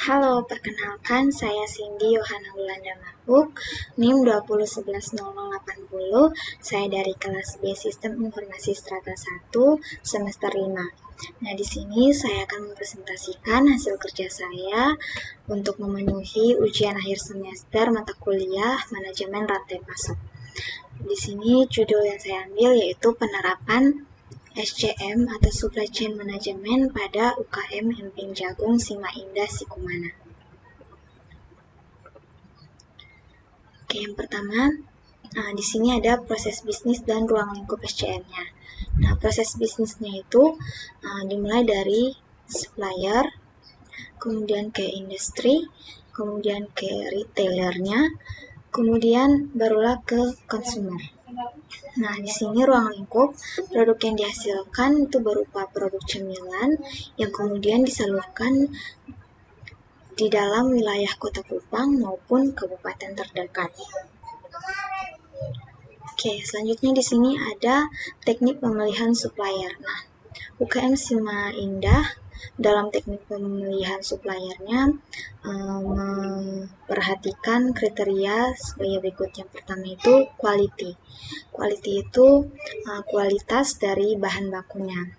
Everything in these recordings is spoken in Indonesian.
Halo, perkenalkan saya Cindy Yohana Wulanda Mahbub, NIM 2011080. Saya dari kelas B Sistem Informasi Strata 1 semester 5. Nah, di sini saya akan mempresentasikan hasil kerja saya untuk memenuhi ujian akhir semester mata kuliah Manajemen Rantai Pasok. Di sini judul yang saya ambil yaitu penerapan SCM atau Supply Chain Management pada UKM Emping Jagung Sima Indah Sikumana. Oke, yang pertama, di sini ada proses bisnis dan ruang lingkup SCM-nya. Nah, proses bisnisnya itu dimulai dari supplier, kemudian ke industri, kemudian ke retailernya, kemudian barulah ke consumer. Nah, di sini ruang lingkup produk yang dihasilkan itu berupa produk cemilan yang kemudian disalurkan di dalam wilayah Kota Kupang maupun kabupaten terdekat. Oke, selanjutnya di sini ada teknik pemilihan supplier. Nah, UKM Sima Indah dalam teknik pemilihan suppliernya memperhatikan kriteria sebagai berikut. Yang pertama itu quality. Quality itu kualitas dari bahan bakunya.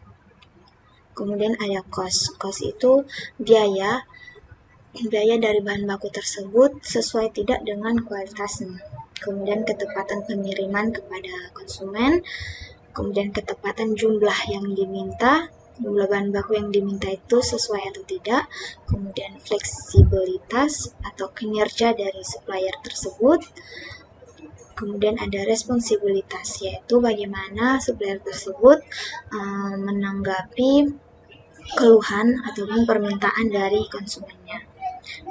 Kemudian ada cost. Cost itu biaya dari bahan baku tersebut sesuai tidak dengan kualitasnya. Kemudian ketepatan pengiriman kepada konsumen, kemudian ketepatan jumlah yang diminta, jumlah bahan baku yang diminta itu sesuai atau tidak, kemudian fleksibilitas atau kinerja dari supplier tersebut, kemudian ada responsibilitas, yaitu bagaimana supplier tersebut menanggapi keluhan ataupun permintaan dari konsumennya.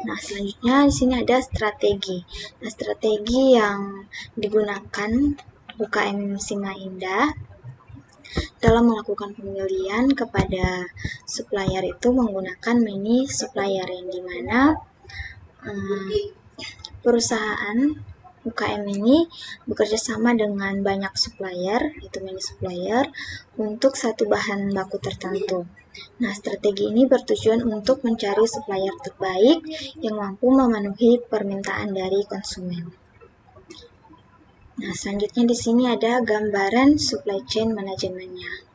Nah, selanjutnya di sini ada strategi. Nah, strategi yang digunakan UKM Sima Indah dalam melakukan pemilihan kepada supplier itu menggunakan mini supplier, yang dimana perusahaan UKM ini bekerja sama dengan banyak supplier, itu mini supplier, untuk satu bahan baku tertentu. Nah, strategi ini bertujuan untuk mencari supplier terbaik yang mampu memenuhi permintaan dari konsumen. Nah, selanjutnya di sini ada gambaran supply chain manajemennya.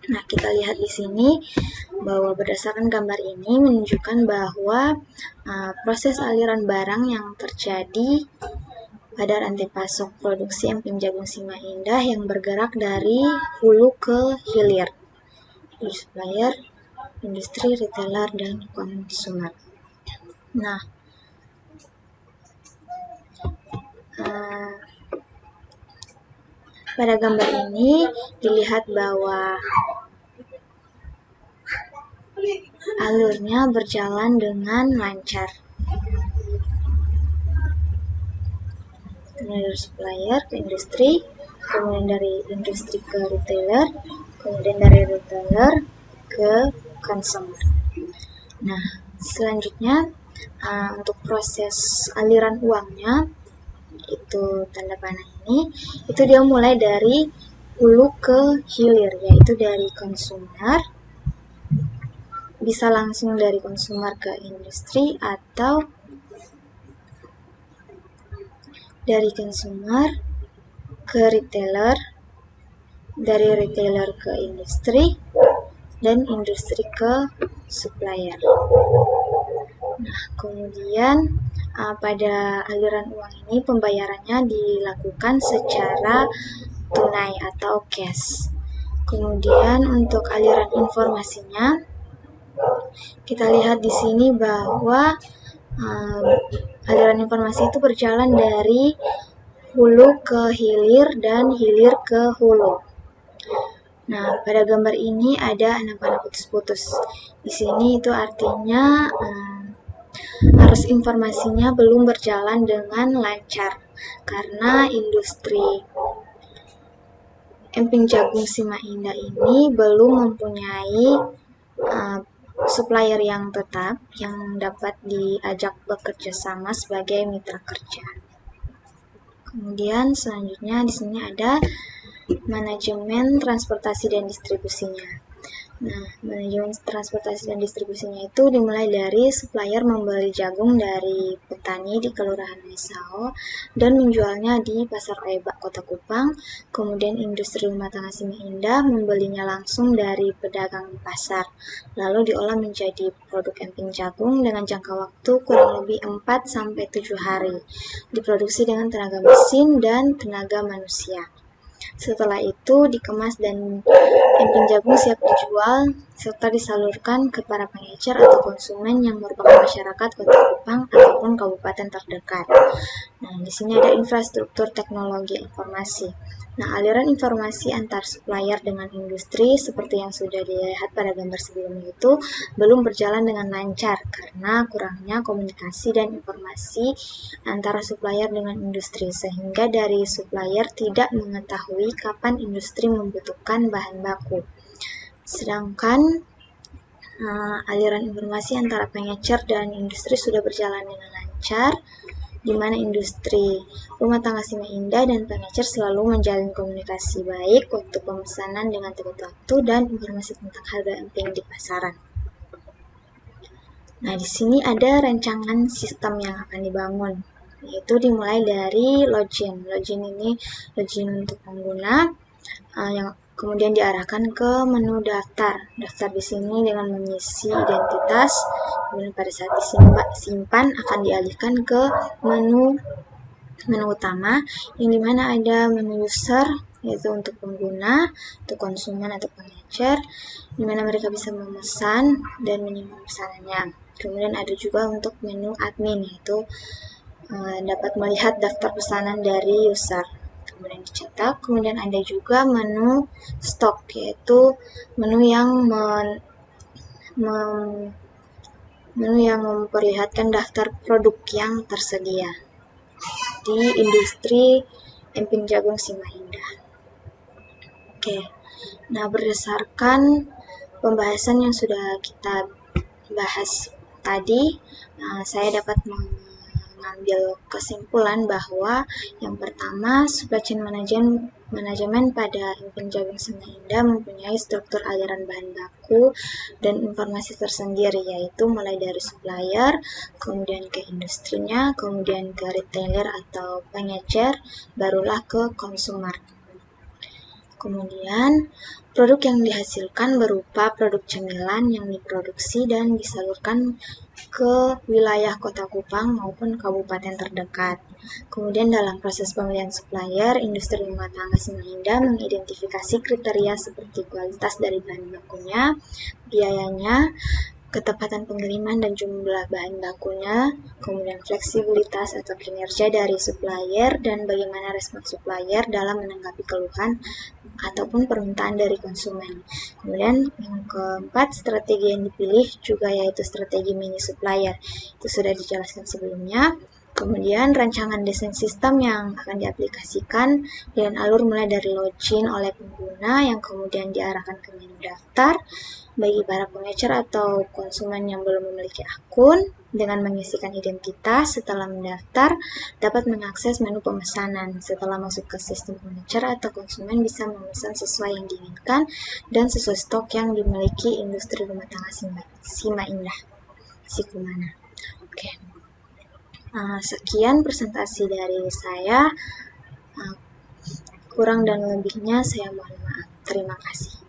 Nah, kita lihat di sini bahwa berdasarkan gambar ini menunjukkan bahwa proses aliran barang yang terjadi pada rantai pasok produksi Emping Jagung Sima Indah yang bergerak dari hulu ke hilir, supplier, industri, retailer, dan konsumer. Nah, pada gambar ini dilihat bahwa alurnya berjalan dengan lancar. Kemudian dari supplier ke industri, kemudian dari industri ke retailer, kemudian dari retailer ke consumer. Nah, selanjutnya untuk proses aliran uangnya, itu tanda panah ini, itu dia mulai dari hulu ke hilir, yaitu dari konsumer, bisa langsung dari konsumer ke industri atau dari konsumer ke retailer, dari retailer ke industri, dan industri ke supplier. Nah, kemudian pada aliran uang ini pembayarannya dilakukan secara tunai atau cash. Kemudian untuk aliran informasinya, kita lihat di sini bahwa aliran informasi itu berjalan dari hulu ke hilir dan hilir ke hulu. Nah, pada gambar ini ada anak panah putus-putus. Di sini itu artinya arus informasinya belum berjalan dengan lancar karena industri Emping Jagung Sima Indah ini belum mempunyai supplier yang tetap yang dapat diajak bekerja sama sebagai mitra kerja. Kemudian selanjutnya di sini ada manajemen transportasi dan distribusinya. Nah, manajemen transportasi dan distribusinya itu dimulai dari supplier membeli jagung dari petani di Kelurahan Misao dan menjualnya di Pasar Oebak, Kota Kupang. Kemudian industri rumah tangga Sima Indah membelinya langsung dari pedagang di pasar, lalu diolah menjadi produk emping jagung dengan jangka waktu kurang lebih 4-7 hari. Diproduksi dengan tenaga mesin dan tenaga manusia. Setelah itu dikemas dan emping jagung siap dijual serta disalurkan ke para pengecer atau konsumen yang merupakan masyarakat Kota Kupang ataupun kabupaten terdekat. Nah, di sini ada infrastruktur teknologi informasi. Nah, aliran informasi antar supplier dengan industri seperti yang sudah dilihat pada gambar sebelumnya itu belum berjalan dengan lancar karena kurangnya komunikasi dan informasi antara supplier dengan industri, sehingga dari supplier tidak mengetahui kapan industri membutuhkan bahan baku. Sedangkan aliran informasi antara pengecer dan industri sudah berjalan dengan lancar, di mana industri rumah tangga Sima Indah dan pengecer selalu menjalin komunikasi baik waktu pemesanan dengan tepat waktu dan informasi tentang harga emping di pasaran. Nah, di sini ada rancangan sistem yang akan dibangun, yaitu dimulai dari login. Login ini login untuk pengguna yang kemudian diarahkan ke menu daftar. Daftar di sini dengan mengisi identitas, kemudian pada saat disimpan akan dialihkan ke menu utama, yang dimana ada menu user, yaitu untuk pengguna, untuk konsumen atau pengecer, dimana mereka bisa memesan dan menyimpan pesanannya. Kemudian ada juga untuk menu admin, yaitu dapat melihat daftar pesanan dari user, kemudian dicetak. Kemudian ada juga menu stok, yaitu menu yang memperlihatkan daftar produk yang tersedia di industri emping jagung Sima Indah. Oke, nah berdasarkan pembahasan yang sudah kita bahas tadi, saya dapat mengambil kesimpulan bahwa yang pertama, supply chain manajemen pada emping jagung Sima Indah mempunyai struktur aliran bahan baku dan informasi tersendiri, yaitu mulai dari supplier, kemudian ke industrinya, kemudian ke retailer atau pengecer, barulah ke konsumer. Kemudian, produk yang dihasilkan berupa produk cemilan yang diproduksi dan disalurkan ke wilayah Kota Kupang maupun kabupaten terdekat. Kemudian dalam proses pemilihan supplier, industri rumah tangga Sima Indah mengidentifikasi kriteria seperti kualitas dari bahan bakunya, biayanya, ketepatan pengiriman dan jumlah bahan bakunya, kemudian fleksibilitas atau kinerja dari supplier, dan bagaimana respon supplier dalam menanggapi keluhan ataupun permintaan dari konsumen. Kemudian yang keempat, strategi yang dipilih juga yaitu strategi mini supplier. Itu sudah dijelaskan sebelumnya. Kemudian rancangan desain sistem yang akan diaplikasikan dengan alur mulai dari login oleh pengguna yang kemudian diarahkan ke menu daftar bagi para pengecer atau konsumen yang belum memiliki akun. Dengan mengisikan identitas setelah mendaftar, dapat mengakses menu pemesanan. Setelah masuk ke sistem pengecer atau konsumen bisa memesan sesuai yang diinginkan dan sesuai stok yang dimiliki industri rumah tangga Sima Indah Sikumana. Oke. Sekian presentasi dari saya. Kurang dan lebihnya saya mohon maaf. Terima kasih.